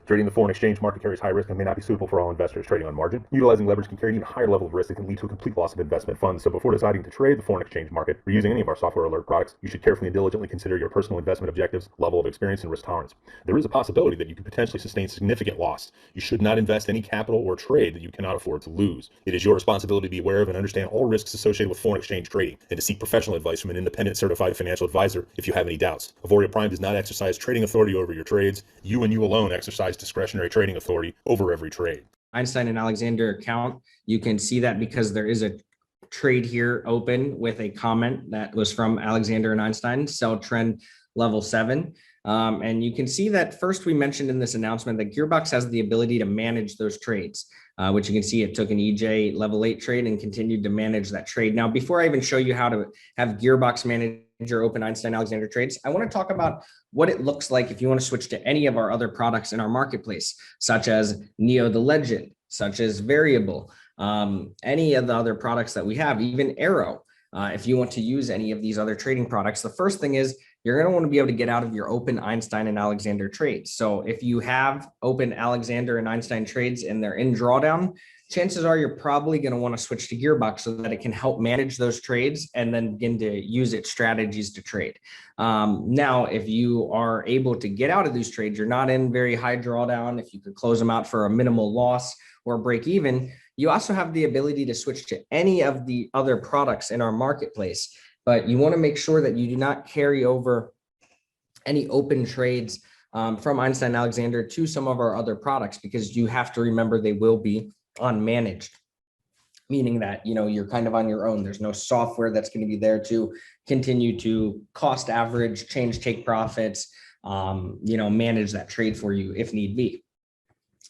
Trading the foreign exchange market carries high risk and may not be suitable for all investors. Trading on margin, utilizing leverage can carry an even higher level of risk that can lead to a complete loss of investment funds. So before deciding to trade the foreign exchange market or using any of our software alert products, you should carefully and diligently consider your personal investment objectives, level of experience, and risk tolerance. There is a possibility that you could potentially sustain significant loss. You should not invest any capital or trade that you cannot afford to lose. It is your responsibility to be aware of and understand all risks associated with foreign exchange trading and to seek professional advice from an independent certified financial advisor if you have any doubts. Auvoria Prime does not exercise trading authority over your trades. You and you alone exercise discretionary trading authority over every trade. Einstein and Alexander account, you can see that because there is a trade here open with a comment that was from Alexander and Einstein, sell trend level 7. And you can see that first we mentioned in this announcement that Gearbox has the ability to manage those trades, which you can see it took an EJ level 8 trade and continued to manage that trade. Now, before I even show you how to have Gearbox manage your open Einstein Alexander trades, I want to talk about what it looks like if you want to switch to any of our other products in our marketplace, such as Neo the Legend, such as Variable, any of the other products that we have, even Arrow. If you want to use any of these other trading products, the first thing is you're going to want to be able to get out of your open Einstein and Alexander trades. So if you have open Alexander and Einstein trades and they're in drawdown, chances are you're probably going to want to switch to Gearbox so that it can help manage those trades and then begin to use its strategies to trade. Now, if you are able to get out of these trades, you're not in very high drawdown, if you could close them out for a minimal loss or break even, you also have the ability to switch to any of the other products in our marketplace. But you want to make sure that you do not carry over any open trades from Einstein Alexander to some of our other products, because you have to remember they will be unmanaged, meaning that you're kind of on your own. There's no software that's going to be there to continue to cost average, change take profits, manage that trade for you if need be.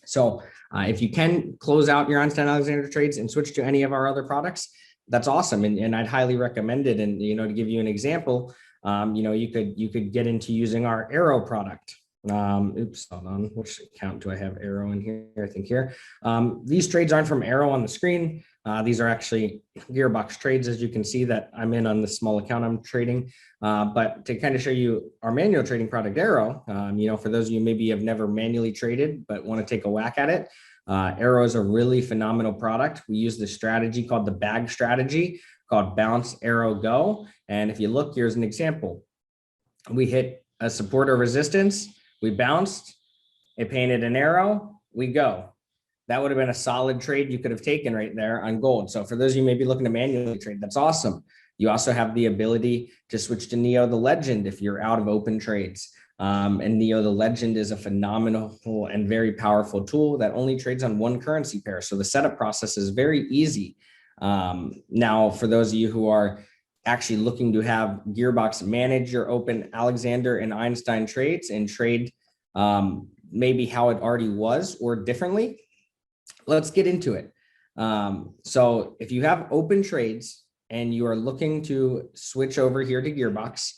So if you can close out your Einstein Alexander trades and switch to any of our other products, that's awesome. And I'd highly recommend it. And, to give you an example, you could get into using our Arrow product. Oops, hold on. Which account do I have Arrow in here? I think here. These trades aren't from Arrow on the screen. These are actually Gearbox trades, as you can see that I'm in on the small account I'm trading. But to kind of show you our manual trading product Arrow, for those of you maybe have never manually traded but want to take a whack at it, Arrow is a really phenomenal product. We use this strategy called the bag strategy, called Bounce Arrow Go. And if you look, here's an example. We hit a support or resistance, we bounced, it painted an arrow, we go. That would have been a solid trade you could have taken right there on gold. So for those of you maybe looking to manually trade, that's awesome. You also have the ability to switch to Neo the Legend if you're out of open trades. And Neo the Legend is a phenomenal and very powerful tool that only trades on one currency pair. So the setup process is very easy. Now, for those of you who are actually looking to have Gearbox manage your open Alexander and Einstein trades and trade maybe how it already was or differently, let's get into it. So if you have open trades and you are looking to switch over here to Gearbox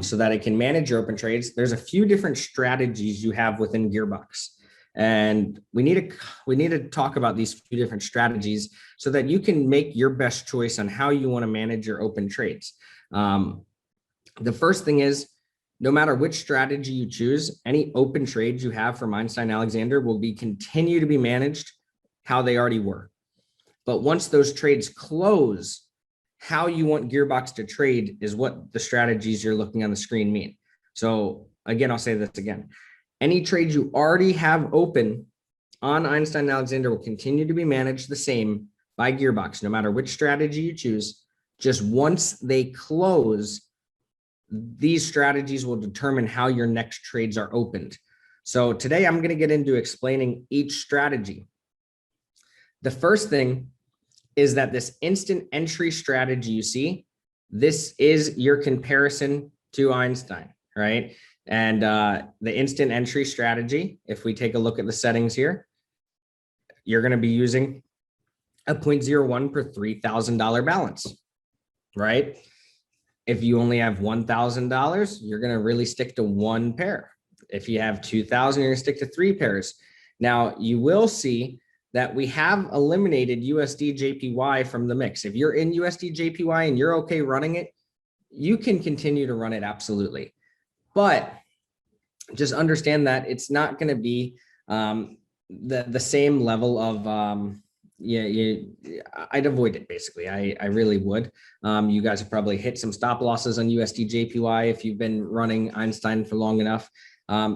so that it can manage your open trades, there's a few different strategies you have within Gearbox. And we need to talk about these few different strategies so that you can make your best choice on how you want to manage your open trades. The first thing is, no matter which strategy you choose, any open trades you have from Einstein Alexander will continue to be managed how they already were. But once those trades close, how you want Gearbox to trade is what the strategies you're looking on the screen mean. So again, I'll say this again. Any trades you already have open on Einstein Alexander will continue to be managed the same by Gearbox, no matter which strategy you choose. Just once they close, these strategies will determine how your next trades are opened. So today I'm going to get into explaining each strategy. The first thing is that this instant entry strategy you see, this is your comparison to Einstein, right? And the instant entry strategy, if we take a look at the settings here, you're going to be using a 0.01 per $3,000 balance, right? If you only have $1,000, you're going to really stick to one pair. If you have 2,000, you're going to stick to 3 pairs. Now, you will see that we have eliminated USD JPY from the mix. If you're in USD JPY and you're okay running it, you can continue to run it absolutely. But just understand that it's not going to be the same level of I'd avoid it basically. I really would. You guys have probably hit some stop losses on USD JPY if you've been running Einstein for long enough.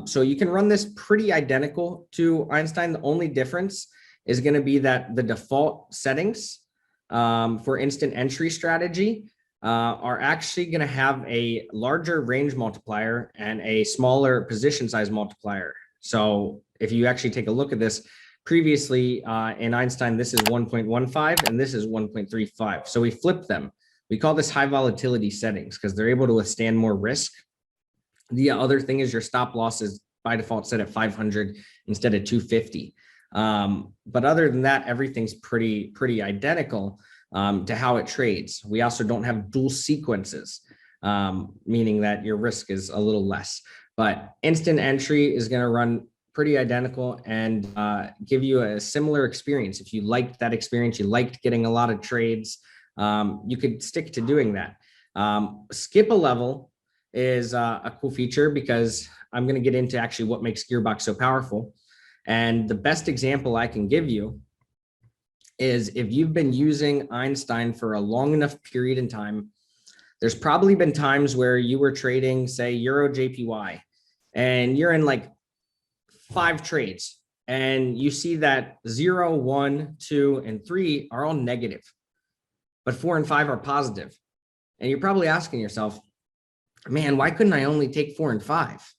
So you can run this pretty identical to Einstein. The only difference is going to be that the default settings for instant entry strategy are actually going to have a larger range multiplier and a smaller position size multiplier. So if you actually take a look at this, previously in Einstein, this is 1.15 and this is 1.35. So we flip them. We call this high volatility settings because they're able to withstand more risk. The other thing is your stop loss is by default set at 500 instead of 250. But other than that, everything's pretty identical to how it trades. We also don't have dual sequences, meaning that your risk is a little less. But instant entry is going to run pretty identical and give you a similar experience. If you liked that experience, you liked getting a lot of trades, you could stick to doing that. Skip a level is a cool feature because I'm going to get into actually what makes Gearbox so powerful. And the best example I can give you is if you've been using Einstein for a long enough period in time, there's probably been times where you were trading, say, Euro JPY, and you're in like 5 trades, and you see that 0, 1, 2, and 3 are all negative, but 4 and 5 are positive. And you're probably asking yourself, man, why couldn't I only take 4 and 5?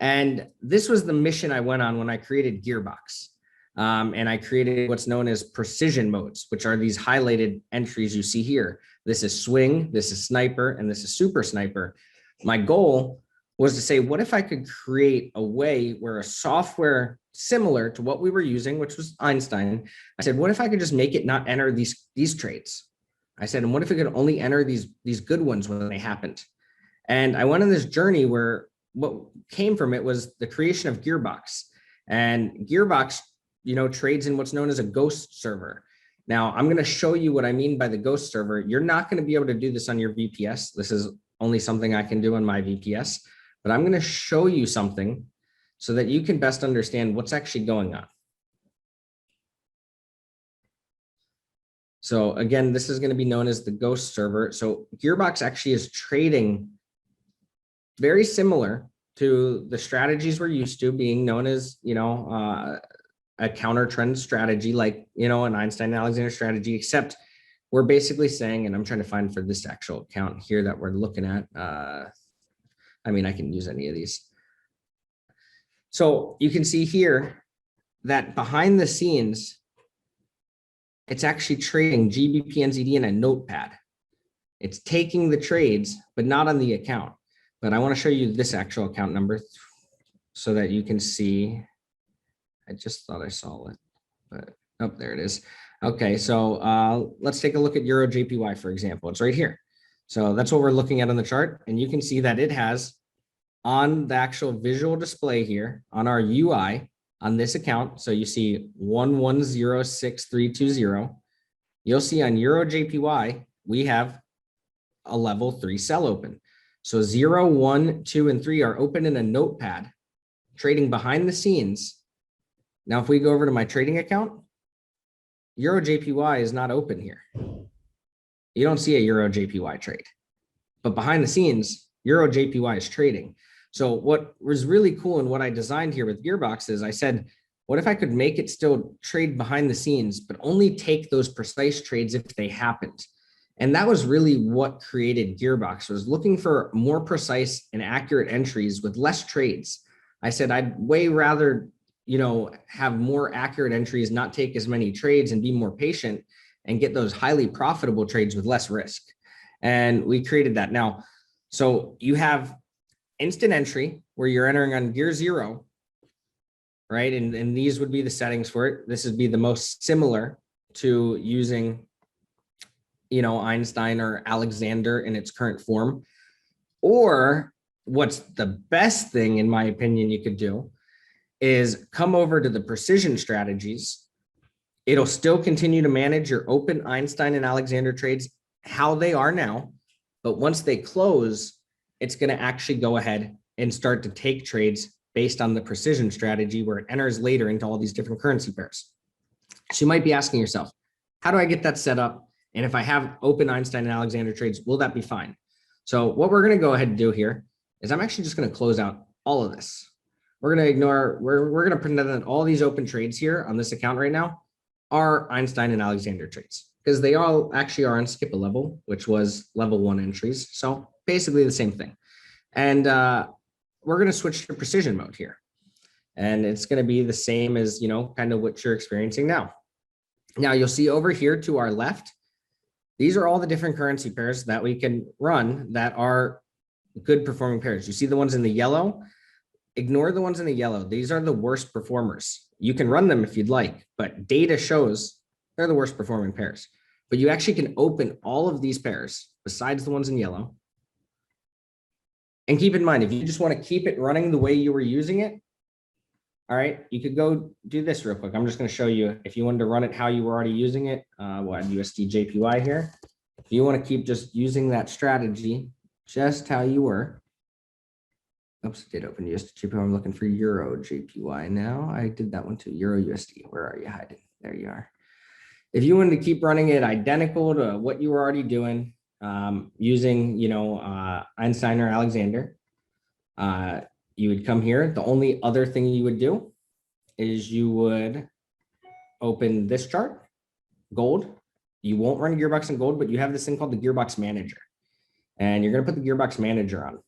And this was the mission I went on when I created Gearbox. And I created what's known as precision modes, which are these highlighted entries you see here. This is swing, this is sniper, and this is super sniper. My goal was to say, what if I could create a way where a software similar to what we were using, which was Einstein, I said, what if I could just make it not enter these trades? I said, and what if it could only enter these good ones when they happened? And I went on this journey where what came from it was the creation of Gearbox. And Gearbox, trades in what's known as a ghost server. Now, I'm going to show you what I mean by the ghost server. You're not going to be able to do this on your VPS. This is only something I can do on my VPS, but I'm going to show you something so that you can best understand what's actually going on. So again, this is going to be known as the ghost server. So Gearbox actually is trading very similar to the strategies we're used to, being known as, a counter trend strategy, like, an Einstein and Alexander strategy, except we're basically saying, and I'm trying to find for this actual account here that we're looking at. I can use any of these. So you can see here that behind the scenes, it's actually trading GBP NZD in a notepad. It's taking the trades, but not on the account. But I want to show you this actual account number so that you can see. I just thought I saw it, but oh, there it is. Okay, so let's take a look at Euro JPY, for example. It's right here. So that's what we're looking at on the chart. And you can see that it has on the actual visual display here on our UI on this account. So you see 1106,320. You'll see on Euro JPY, we have a level 3 sell open. So 0, 1, 2, and 3 are open in a notepad, trading behind the scenes. Now, if we go over to my trading account, Euro JPY is not open here. You don't see a Euro JPY trade, but behind the scenes, Euro JPY is trading. So what was really cool and what I designed here with Gearbox is I said, what if I could make it still trade behind the scenes, but only take those precise trades if they happened? And that was really what created Gearbox, was looking for more precise and accurate entries with less trades. I said, I'd way rather, have more accurate entries, not take as many trades and be more patient and get those highly profitable trades with less risk. And we created that. Now, so you have instant entry where you're entering on gear 0, right? And these would be the settings for it. This would be the most similar to using, Einstein or Alexander in its current form. Or what's the best thing, in my opinion, you could do is come over to the precision strategies, It'll still continue to manage your open Einstein and Alexander trades how they are now. But once they close, it's going to actually go ahead and start to take trades based on the precision strategy where it enters later into all these different currency pairs. So you might be asking yourself, how do I get that set up? And if I have open Einstein and Alexander trades, will that be fine? So what we're going to go ahead and do here is I'm actually just going to close out all of this. We're going to ignore, we're going to pretend that all these open trades here on this account right now are Einstein and Alexander trades because they all actually are on skip a level, which was level 1 entries. So basically the same thing. And we're going to switch to precision mode here. And it's going to be the same as, kind of what you're experiencing now. Now you'll see over here to our left, these are all the different currency pairs that we can run that are good performing pairs. You see the ones in the yellow? Ignore the ones in the yellow. These are the worst performers. You can run them if you'd like, but data shows they're the worst performing pairs. But you actually can open all of these pairs besides the ones in yellow. And keep in mind, if you just want to keep it running the way you were using it, all right, you could go do this real quick. I'm just going to show you if you wanted to run it how you were already using it. We'll add USD JPY here. If you want to keep just using that strategy, just how you were. Oops, I did open USD JPY. I'm looking for Euro JPY now. I did that one too. Euro USD. Where are you hiding? There you are. If you wanted to keep running it identical to what you were already doing, using, Einstein or Alexander, you would come here. The only other thing you would do is you would open this chart, gold. You won't run a gearbox in gold, but you have this thing called the gearbox manager. And you're going to put the gearbox manager on.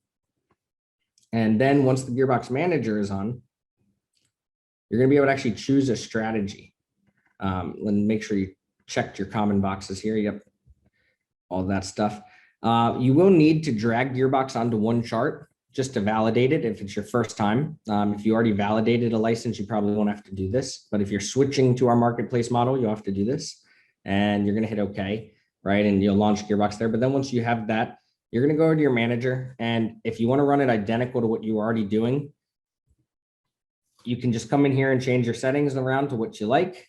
And then once the gearbox manager is on, you're going to be able to actually choose a strategy. And make sure you checked your common boxes here. Yep. All that stuff. You will need to drag gearbox onto one chart just to validate it if it's your first time. If you already validated a license, you probably won't have to do this. But if you're switching to our marketplace model, you'll have to do this. And you're going to hit OK, right? And you'll launch gearbox there. But then once you have that, you're going to go to your manager. And if you want to run it identical to what you were already doing, you can just come in here and change your settings around to what you like.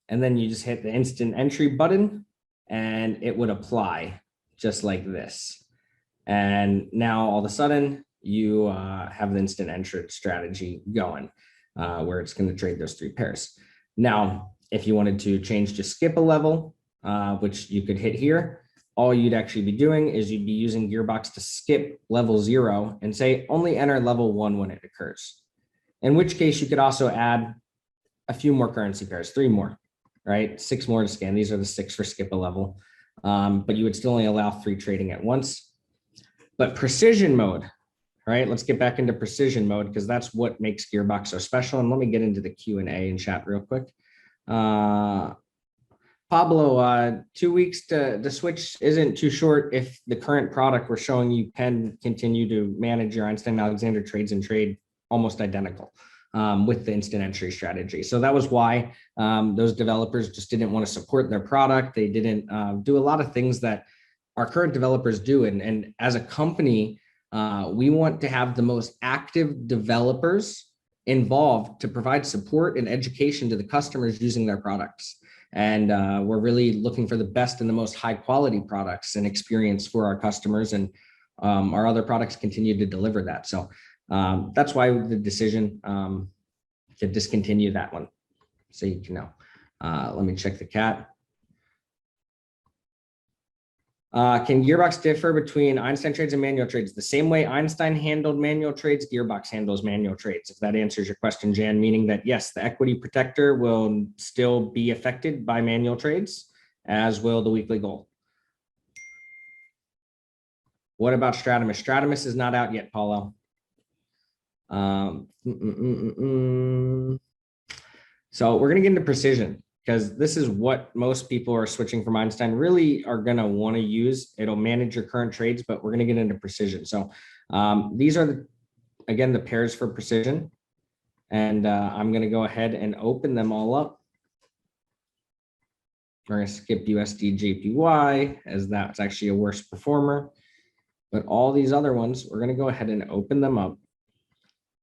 And then you just hit the instant entry button and it would apply just like this. And now all of a sudden you have the instant entry strategy going where it's going to trade those 3 pairs. Now, if you wanted to change to skip a level, which you could hit here, all you'd actually be doing is you'd be using gearbox to skip level 0 and say only enter level 1 when it occurs. In which case you could also add a few more currency pairs, 3 more, right? 6 more to scan. These are the 6 for skip a level, but you would still only allow 3 trading at once. But precision mode, right? Let's get back into precision mode because that's what makes gearbox so special. And let me get into the Q&A and chat real quick. Pablo, 2 weeks to switch isn't too short if the current product we're showing you can continue to manage your Einstein Alexander trades and trade almost identical with the instant entry strategy. So that was why those developers just didn't want to support their product. They didn't do a lot of things that our current developers do. And as a company, we want to have the most active developers involved to provide support and education to the customers using their products. And we're really looking for the best and the most high quality products and experience for our customers. And our other products continue to deliver that. So that's why the decision to discontinue that one. So you can know. Let me check the cat. Can Gearbox differ between Einstein trades and manual trades? The same way Einstein handled manual trades, Gearbox handles manual trades. If that answers your question, Jan, meaning that yes, the equity protector will still be affected by manual trades, as will the weekly goal. What about Stratamus? Stratamus is not out yet, Paulo. So we're going to get into precision, because this is what most people are switching from Einstein really are going to want to use. It'll manage your current trades, but we're going to get into precision. So these are, again, the pairs for precision. And I'm going to go ahead and open them all up. We're going to skip USD JPY, as that's actually a worse performer. But all these other ones, we're going to go ahead and open them up.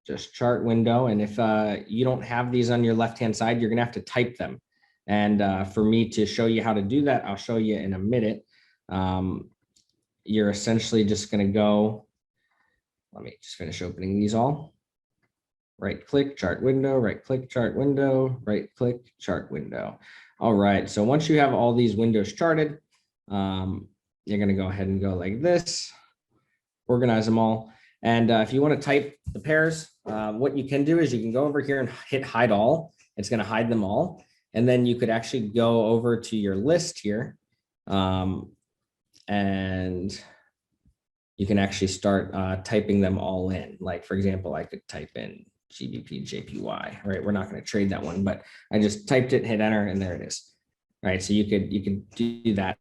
Just chart window. And if you don't have these on your left-hand side, you're going to have to type them. And for me to show you how to do that, I'll show you in a minute. You're essentially just going to go, let me just finish opening these all. Right click, chart window, right click, chart window, right click, chart window. All right, so once you have all these windows charted, you're going to go ahead and go like this, organize them all. And if you want to type the pairs, what you can do is you can go over here and hit hide all. It's going to hide them all. And then you could actually go over to your list here. And you can actually start typing them all in. Like, for example, I could type in GBP, JPY, right? We're not going to trade that one, but I just typed it, hit enter, and there it is. Right. So you could do that.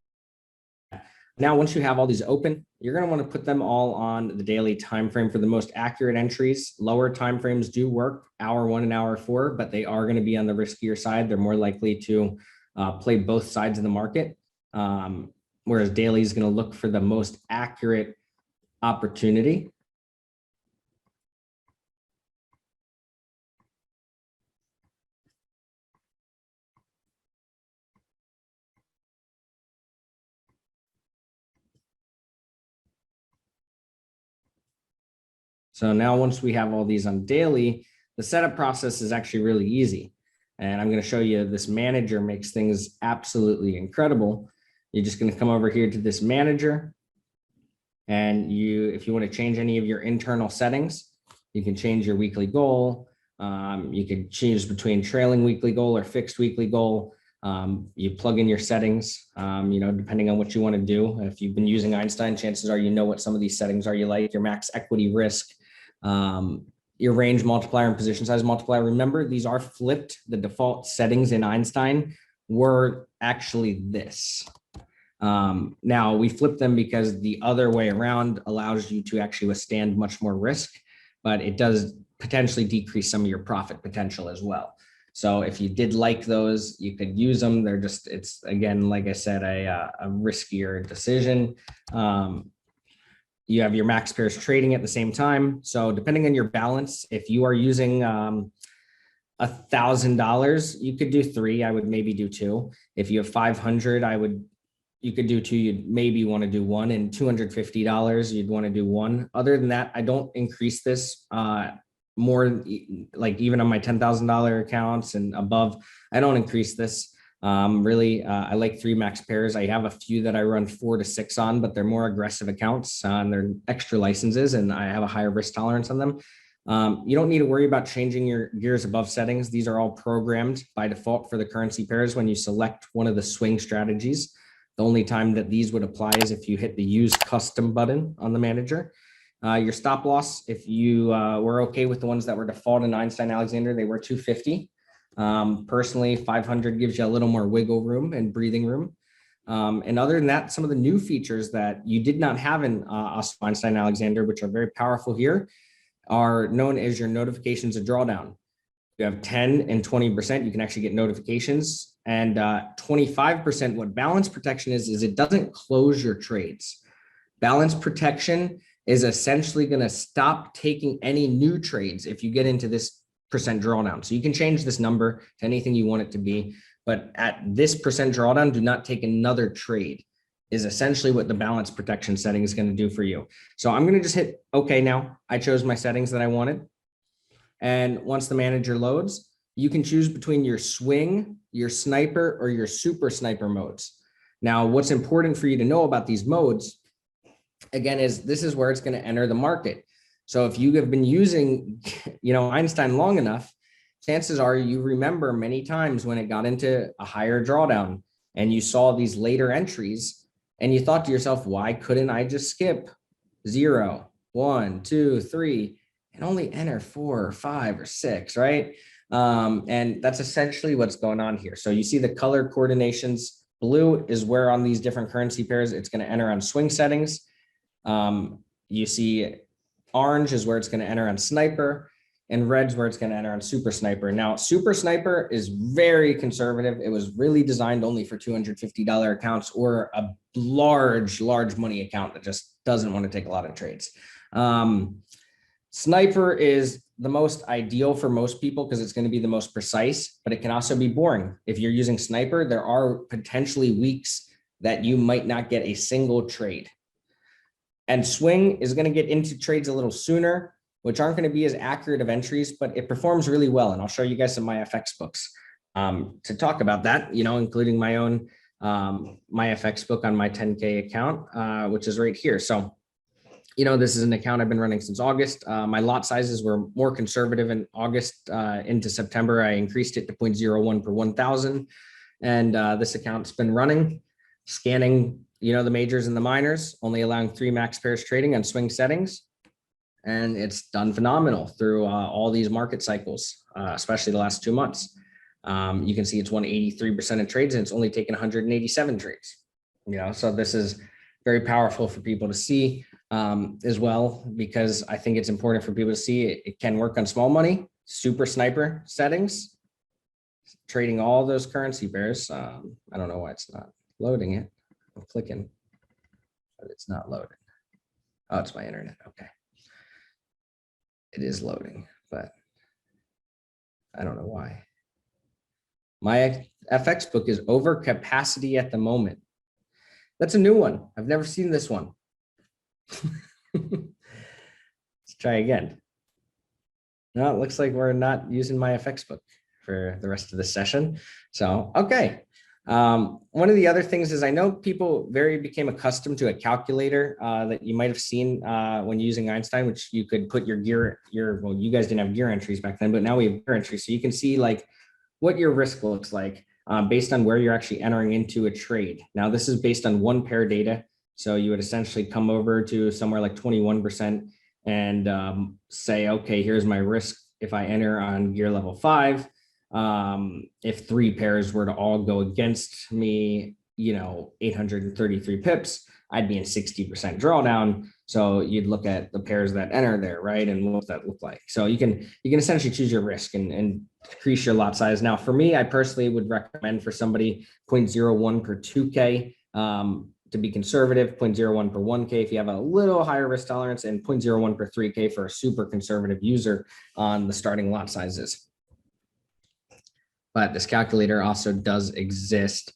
Now, once you have all these open, you're going to want to put them all on the daily time frame for the most accurate entries. Lower time frames do work, hour 1 and hour 4, but they are going to be on the riskier side. They're more likely to play both sides of the market, whereas daily is going to look for the most accurate opportunity. So now once we have all these on daily, the setup process is actually really easy. And I'm going to show you this manager makes things absolutely incredible. You're just going to come over here to this manager. And if you want to change any of your internal settings, you can change your weekly goal. You can choose between trailing weekly goal or fixed weekly goal. You plug in your settings, depending on what you want to do. If you've been using Einstein, chances are you know what some of these settings are. You like your max equity risk, your range multiplier and position size multiplier. Remember, these are flipped. The default settings in Einstein were actually this. Now we flip them because the other way around allows you to actually withstand much more risk, but it does potentially decrease some of your profit potential as well. So if you did like those, you could use them. It's again, like I said, a riskier decision. You have your max pairs trading at the same time. So depending on your balance, if you are using $1,000, you could do 3. I would maybe do 2. If you have 500, you could do 2. You'd maybe want to do 1, and $250, you'd want to do 1. Other than that, I don't increase this more, like even on my $10,000 accounts and above, I don't increase this. I like 3 max pairs. I have a few that I run 4 to 6 on, but they're more aggressive accounts and they're extra licenses, and I have a higher risk tolerance on them. You don't need to worry about changing your gears above settings. These are all programmed by default for the currency pairs when you select one of the swing strategies. The only time that these would apply is if you hit the use custom button on the manager. Your stop loss, if you were okay with the ones that were default in Einstein Alexander, they were 250. Personally, 500 gives you a little more wiggle room and breathing room. And other than that, some of the new features that you did not have in Einstein Alexander, which are very powerful here, are known as your notifications of drawdown. You have 10 and 20%, you can actually get notifications. And 25%, what balance protection is it doesn't close your trades. Balance protection is essentially going to stop taking any new trades if you get into this percent drawdown. So you can change this number to anything you want it to be, but at this percent drawdown, do not take another trade is essentially what the balance protection setting is going to do for you. So I'm going to just hit OK now. I chose my settings that I wanted. And once the manager loads, you can choose between your swing, your sniper, or your super sniper modes. Now, what's important for you to know about these modes, again, is this is where it's going to enter the market. So if you have been using, Einstein long enough, chances are you remember many times when it got into a higher drawdown and you saw these later entries and you thought to yourself, why couldn't I just skip 0, 1, 2, 3 and only enter 4 or 5 or 6, right? And that's essentially what's going on here. So you see the color coordinations. Blue is where on these different currency pairs, it's going to enter on swing settings. You see orange is where it's going to enter on sniper, and red's where it's going to enter on super sniper. Now, super sniper is very conservative. It was really designed only for $250 accounts or a large money account that just doesn't want to take a lot of trades. Sniper is the most ideal for most people because it's going to be the most precise, but it can also be boring. If you're using sniper, there are potentially weeks that you might not get a single trade. And swing is going to get into trades a little sooner, which aren't going to be as accurate of entries, but it performs really well. And I'll show you guys some of my FX books to talk about that, including my own my FX book on my 10K account, which is right here. So, this is an account I've been running since August. My lot sizes were more conservative in August into September. I increased it to 0.01 per 1,000. And this account's been running, scanning, the majors and the minors, only allowing 3 max pairs trading on swing settings. And it's done phenomenal through all these market cycles, especially the last 2 months. You can see it's won 83% of trades and it's only taken 187 trades. So this is very powerful for people to see as well, because I think it's important for people to see it can work on small money, super sniper settings, trading all those currency pairs. I don't know why it's not loading it. I'm clicking, but it's not loading. Oh, it's my internet. Okay. It is loading, but I don't know why. My FX book is over capacity at the moment. That's a new one. I've never seen this one. Let's try again. No, it looks like we're not using my FX book for the rest of the session. So, okay. One of the other things is I know people became accustomed to a calculator that you might have seen when using Einstein, which you could put your gear, well, you guys didn't have gear entries back then, but now we have gear entries. So you can see like what your risk looks like based on where you're actually entering into a trade. Now, this is based on 1 pair data. So you would essentially come over to somewhere like 21% and say, okay, here's my risk if I enter on gear level 5. If 3 pairs were to all go against me, 833 pips, I'd be in 60% drawdown. So you'd look at the pairs that enter there, right? And what that look like. So you can essentially choose your risk and decrease your lot size. Now, for me, I personally would recommend for somebody 0.01 per 2K to be conservative, 0.01 per 1K if you have a little higher risk tolerance, and 0.01 per 3K for a super conservative user on the starting lot sizes. But this calculator also does exist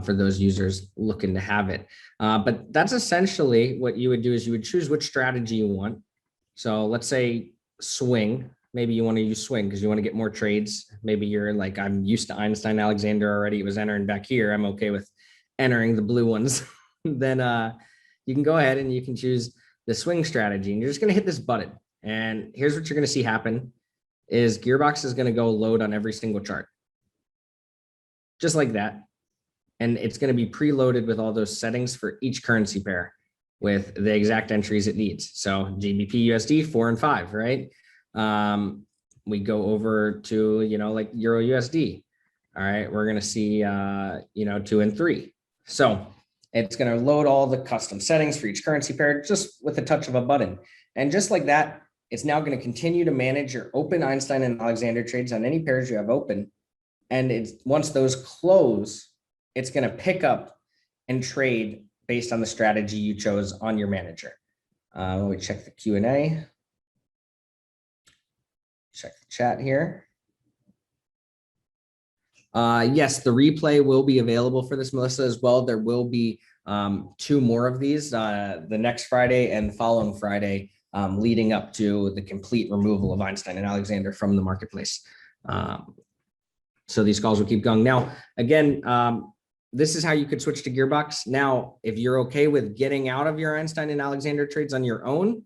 for those users looking to have it. But that's essentially what you would do is you would choose which strategy you want. So let's say swing. Maybe you want to use swing because you want to get more trades. Maybe you're like, I'm used to Einstein Alexander already. It was entering back here. I'm okay with entering the blue ones. Then you can go ahead and you can choose the swing strategy. And you're just going to hit this button. And here's what you're going to see happen is Gearbox is going to go load on every single chart. Just like that. And it's going to be preloaded with all those settings for each currency pair with the exact entries it needs. So GBP USD 4 and 5, right? We go over to, like Euro USD. All right. We're going to see, 2 and 3. So it's going to load all the custom settings for each currency pair just with a touch of a button. And just like that, it's now going to continue to manage your open Einstein and Alexander trades on any pairs you have open. And once those close, it's going to pick up and trade based on the strategy you chose on your manager. Let me check the Q&A. Check the chat here. Yes, the replay will be available for this, Melissa, as well. There will be 2 more of these, the next Friday and the following Friday, leading up to the complete removal of Einstein and Alexander from the marketplace. So these calls will keep going. Now, again, this is how you could switch to Gearbox. Now, if you're okay with getting out of your Einstein and Alexander trades on your own,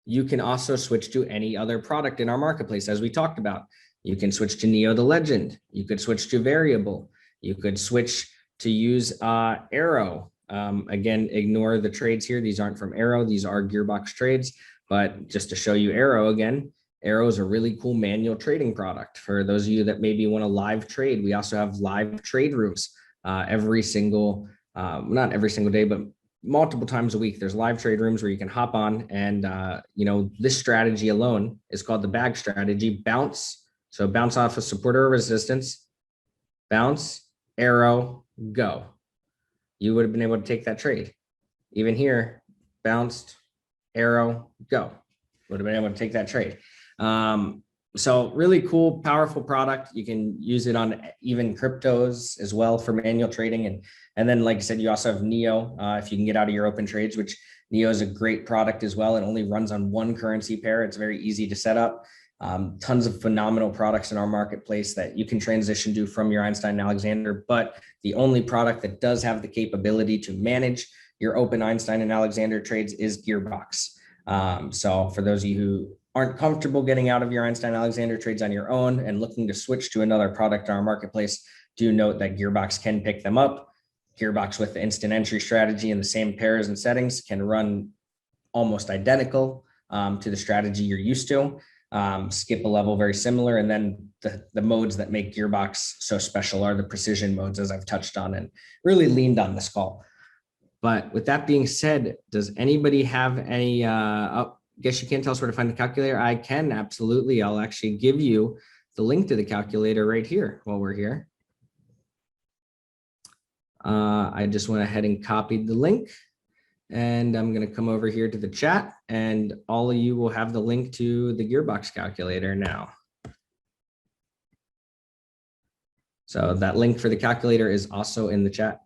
you can also switch to any other product in our marketplace, as we talked about. You can switch to Neo the Legend. You could switch to Variable. You could switch to use Arrow. Again, ignore the trades here. These aren't from Arrow. These are Gearbox trades. But just to show you Arrow again, Arrow is a really cool manual trading product. For those of you that maybe want to live trade, we also have live trade rooms every single, not every single day, but multiple times a week. There's live trade rooms where you can hop on and, this strategy alone is called the bag strategy. Bounce. So bounce off a support or resistance, bounce, arrow, go. You would have been able to take that trade. Even here, bounced, arrow, go. Would have been able to take that trade. So really cool, powerful product. You can use it on even cryptos as well for manual trading. And then, like I said, you also have Neo, if you can get out of your open trades, which Neo is a great product as well. It only runs on one currency pair. It's very easy to set up. Tons of phenomenal products in our marketplace that you can transition to from your Einstein and Alexander. But the only product that does have the capability to manage your open Einstein and Alexander trades is Gearbox. So for those of you who aren't comfortable getting out of your Einstein Alexander trades on your own and looking to switch to another product in our marketplace, do note that Gearbox can pick them up. Gearbox with the instant entry strategy and the same pairs and settings can run almost identical to the strategy you're used to. Skip a level very similar. And then the modes that make Gearbox so special are the precision modes, as I've touched on and really leaned on this call. But with that being said, does anybody have any, guess you can't tell us where to find the calculator. I can, absolutely. I'll actually give you the link to the calculator right here while we're here. I just went ahead and copied the link, and I'm going to come over here to the chat, and all of you will have the link to the Gearbox calculator now. So that link for the calculator is also in the chat.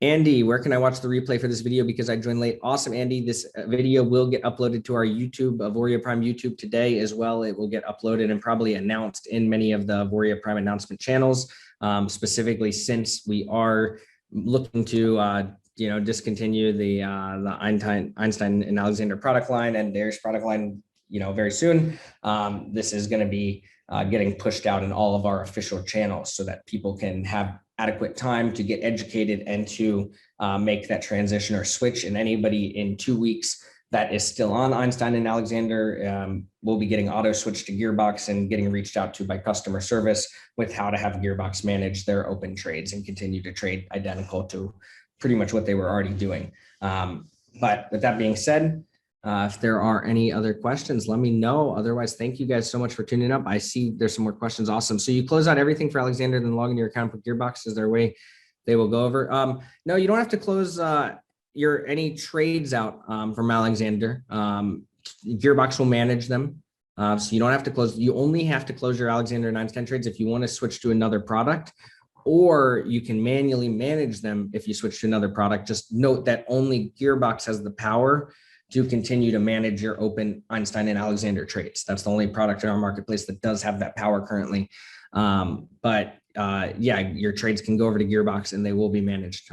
Andy, where can I watch the replay for this video because I joined late? Awesome, Andy. This video will get uploaded to our YouTube, Auvoria Prime YouTube today as well. It will get uploaded and probably announced in many of the Auvoria Prime announcement channels, specifically since we are looking to discontinue the Einstein and Alexander product line and Darius product line, very soon. This is going to be getting pushed out in all of our official channels so that people can have adequate time to get educated and to make that transition or switch. And anybody in 2 weeks that is still on Einstein and Alexander will be getting auto switched to Gearbox and getting reached out to by customer service with how to have Gearbox manage their open trades and continue to trade identical to pretty much what they were already doing. But with that being said, if there are any other questions, let me know. Otherwise, thank you guys so much for tuning up. I see there's some more questions. Awesome. So you close out everything for Alexander, then log into your account for Gearbox. Is there a way they will go over? No, you don't have to close any trades out from Alexander. Gearbox will manage them. So you don't have to close. You only have to close your Alexander and Einstein trades if you want to switch to another product, or you can manually manage them if you switch to another product. Just note that only Gearbox has the power to continue to manage your open Einstein and Alexander trades. That's the only product in our marketplace that does have that power currently. Yeah, your trades can go over to Gearbox and they will be managed.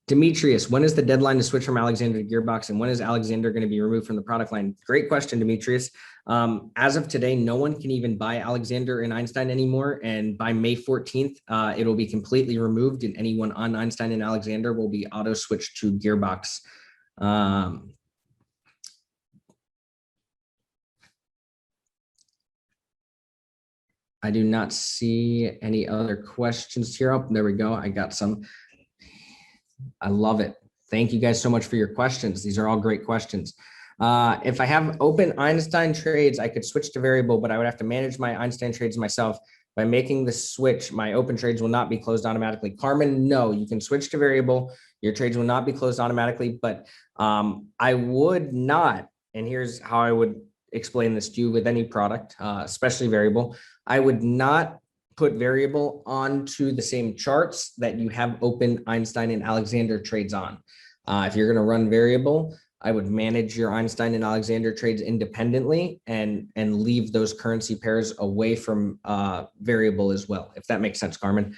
Demetrius, when is the deadline to switch from Alexander to Gearbox, and when is Alexander going to be removed from the product line? Great question, Demetrius. As of today, no one can even buy Alexander and Einstein anymore. And by May 14th, it will be completely removed, and anyone on Einstein and Alexander will be auto switched to Gearbox. I do not see any other questions here. Oh, there we go. I got some. I love it. Thank you guys so much for your questions. These are all great questions. If I have open Einstein trades, I could switch to variable, but I would have to manage my Einstein trades myself. By making the switch, my open trades will not be closed automatically. Carmen, no, you can switch to variable. Your trades will not be closed automatically, but I would not, and here's how I would explain this to you with any product, especially variable. I would not put variable onto the same charts that you have open Einstein and Alexander trades on. If you're going to run variable, I would manage your Einstein and Alexander trades independently and leave those currency pairs away from variable as well, if that makes sense, Carmen.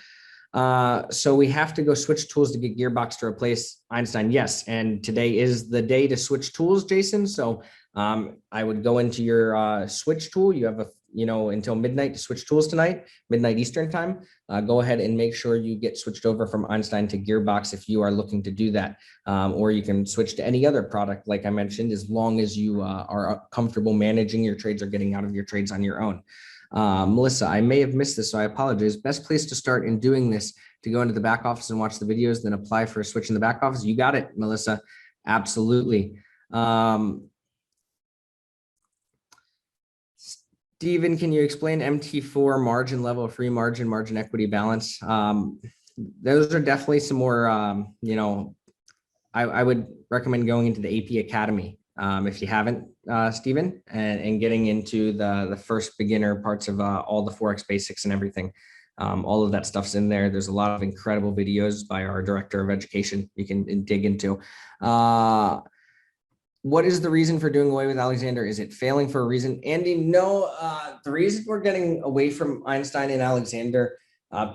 So we have to go switch tools to get Gearbox to replace Einstein. Yes, and today is the day to switch tools, Jason. So I would go into your switch tool. You have until midnight to switch tools tonight, midnight Eastern time. Go ahead and make sure you get switched over from Einstein to Gearbox if you are looking to do that. Or you can switch to any other product, like I mentioned, as long as you are comfortable managing your trades or getting out of your trades on your own. Melissa, I may have missed this, so I apologize. Best place to start in doing this to go into the back office and watch the videos, then apply for a switch in the back office. You got it, Melissa. Absolutely. Steven, can you explain MT4 margin level, free margin, margin equity balance? Those are definitely some more, I would recommend going into the AP Academy if you haven't, Stephen, and getting into the first beginner parts of all the Forex basics and everything. All of that stuff's in there. There's a lot of incredible videos by our director of education you can dig into. What is the reason for doing away with Alexander? Is it failing for a reason? Andy, no, the reason we're getting away from Einstein and Alexander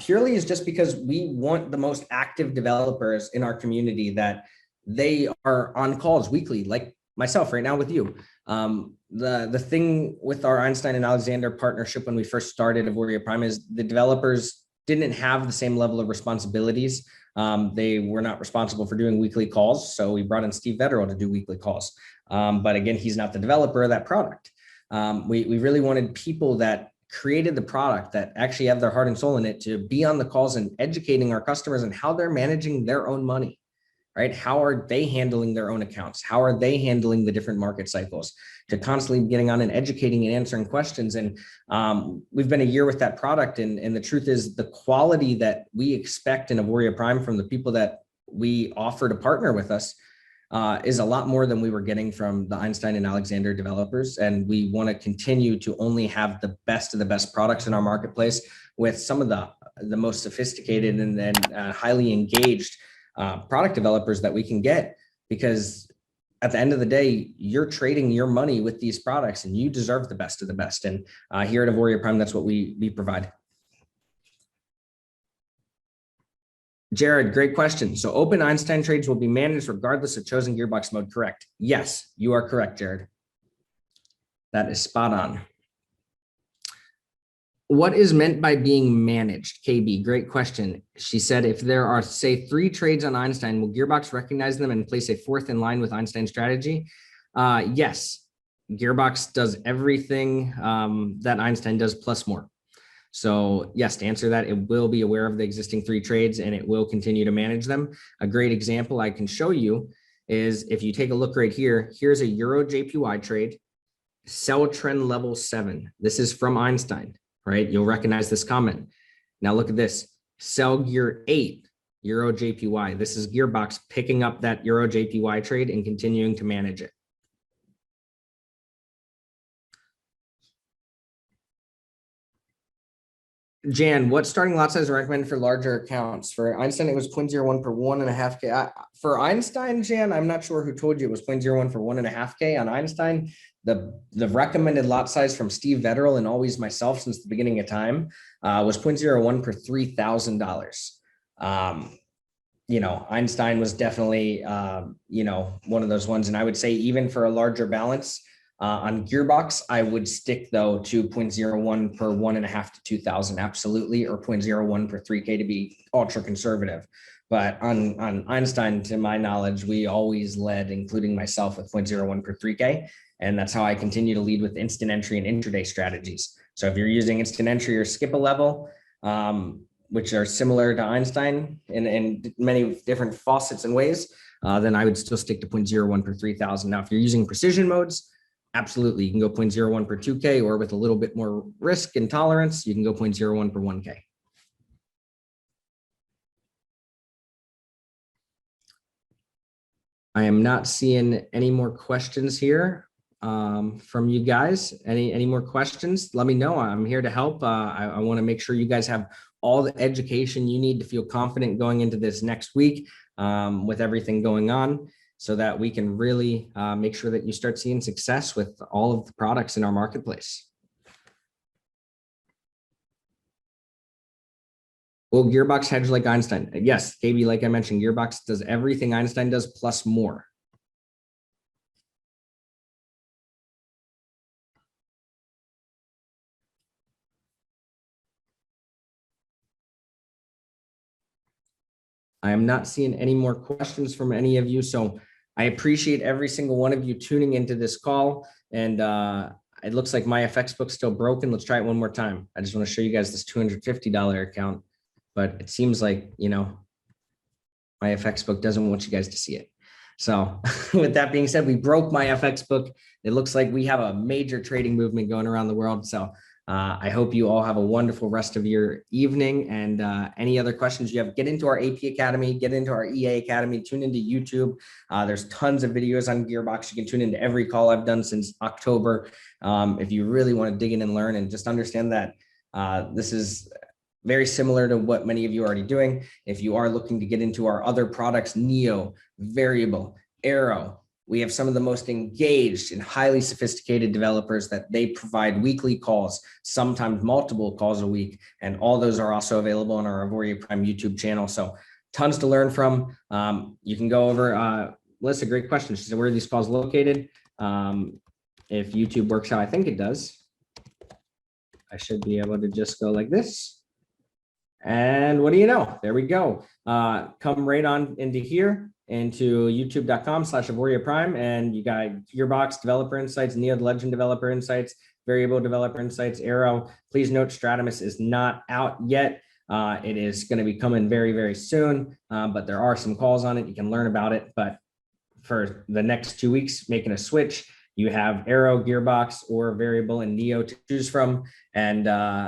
purely is just because we want the most active developers in our community, that they are on calls weekly, like myself right now with you. The thing with our Einstein and Alexander partnership when we first started Auvoria Prime is the developers didn't have the same level of responsibilities. They were not responsible for doing weekly calls. So we brought in Steve Vetterl to do weekly calls. But again, he's not the developer of that product. We really wanted people that created the product, that actually have their heart and soul in it, to be on the calls and educating our customers on how they're managing their own money, right? How are they handling their own accounts? How are they handling the different market cycles? To constantly getting on and educating and answering questions. And we've been a year with that product. And the truth is, the quality that we expect in Auvoria Prime from the people that we offer to partner with us is a lot more than we were getting from the Einstein and Alexander developers. And we want to continue to only have the best of the best products in our marketplace, with some of the most sophisticated and highly engaged product developers that we can get. Because at the end of the day, you're trading your money with these products, and you deserve the best of the best. And here at Auvoria Prime, that's what we provide. Jared, great question. So open Einstein trades will be managed regardless of chosen gearbox mode, correct? Yes, you are correct, Jared. That is spot on. What is meant by being managed? KB, great question. She said, if there are, say, 3 trades on Einstein, will Gearbox recognize them and place a 4th in line with Einstein's strategy? Yes, Gearbox does everything that Einstein does plus more. So yes, to answer that, it will be aware of the existing 3 trades, and it will continue to manage them. A great example I can show you is, if you take a look right here, here's a Euro JPY trade, sell trend level 7. This is from Einstein, right? You'll recognize this comment. Now look at this, sell gear 8, Euro JPY. This is Gearbox picking up that Euro JPY trade and continuing to manage it. Jan, what starting lot size recommended for larger accounts? For Einstein, it was 0.01 per 1.5K. For Einstein, Jan, I'm not sure who told you it was 0.01 for 1.5K. On Einstein, the recommended lot size from Steve Vetterl and always myself since the beginning of time was 0.01 per $3,000. You know, Einstein was definitely, you know, one of those ones. And I would say even for a larger balance, on Gearbox, I would stick though to 0.01 per 1.5 to 2,000, absolutely, or 0.01 per 3K to be ultra conservative. But on Einstein, to my knowledge, we always led, including myself, with 0.01 per 3K. And that's how I continue to lead with instant entry and intraday strategies. So if you're using instant entry or skip a level, which are similar to Einstein in many different facets and ways, then I would still stick to 0.01 per 3,000. Now, if you're using precision modes, absolutely, you can go 0.01 per 2K, or with a little bit more risk and tolerance, you can go 0.01 per 1K. I am not seeing any more questions here from you guys. Any more questions? Let me know. I'm here to help. I want to make sure you guys have all the education you need to feel confident going into this next week with everything going on, so that we can really make sure that you start seeing success with all of the products in our marketplace. Will Gearbox hedge like Einstein? Yes, KB, like I mentioned, Gearbox does everything Einstein does plus more. I am not seeing any more questions from any of you. So I appreciate every single one of you tuning into this call. And it looks like my FX book's still broken. Let's try it one more time. I just want to show you guys this $250 account, but it seems like, you know, my FX book doesn't want you guys to see it. So with that being said, we broke my FX book. It looks like we have a major trading movement going around the world. So I hope you all have a wonderful rest of your evening. And any other questions you have, get into our AP Academy, get into our EA Academy, tune into YouTube. There's tons of videos on Gearbox. You can tune into every call I've done since October. If you really want to dig in and learn and just understand that this is very similar to what many of you are already doing. If you are looking to get into our other products, Neo, Variable, Arrow, we have some of the most engaged and highly sophisticated developers that they provide weekly calls, sometimes multiple calls a week. And all those are also available on our Auvoria Prime YouTube channel. So tons to learn from. You can go over, Melissa, great question. She said, where are these calls located? If YouTube works how I think it does, I should be able to just go like this. And what do you know? There we go. Come right on into here, into youtube.com/Auvoria Prime, and you got Gearbox Developer Insights, Neo the Legend Developer Insights, Variable Developer Insights, Arrow. Please note Stratamus is not out yet. It is going to be coming very, very soon, but there are some calls on it. You can learn about it. But for the next 2 weeks, making a switch, you have Arrow, Gearbox, or Variable and Neo to choose from. And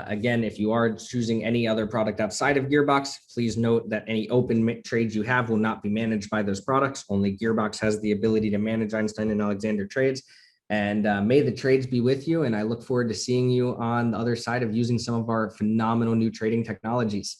again, if you are choosing any other product outside of Gearbox, please note that any open trades you have will not be managed by those products. Only Gearbox has the ability to manage Einstein and Alexander trades. And may the trades be with you. And I look forward to seeing you on the other side of using some of our phenomenal new trading technologies.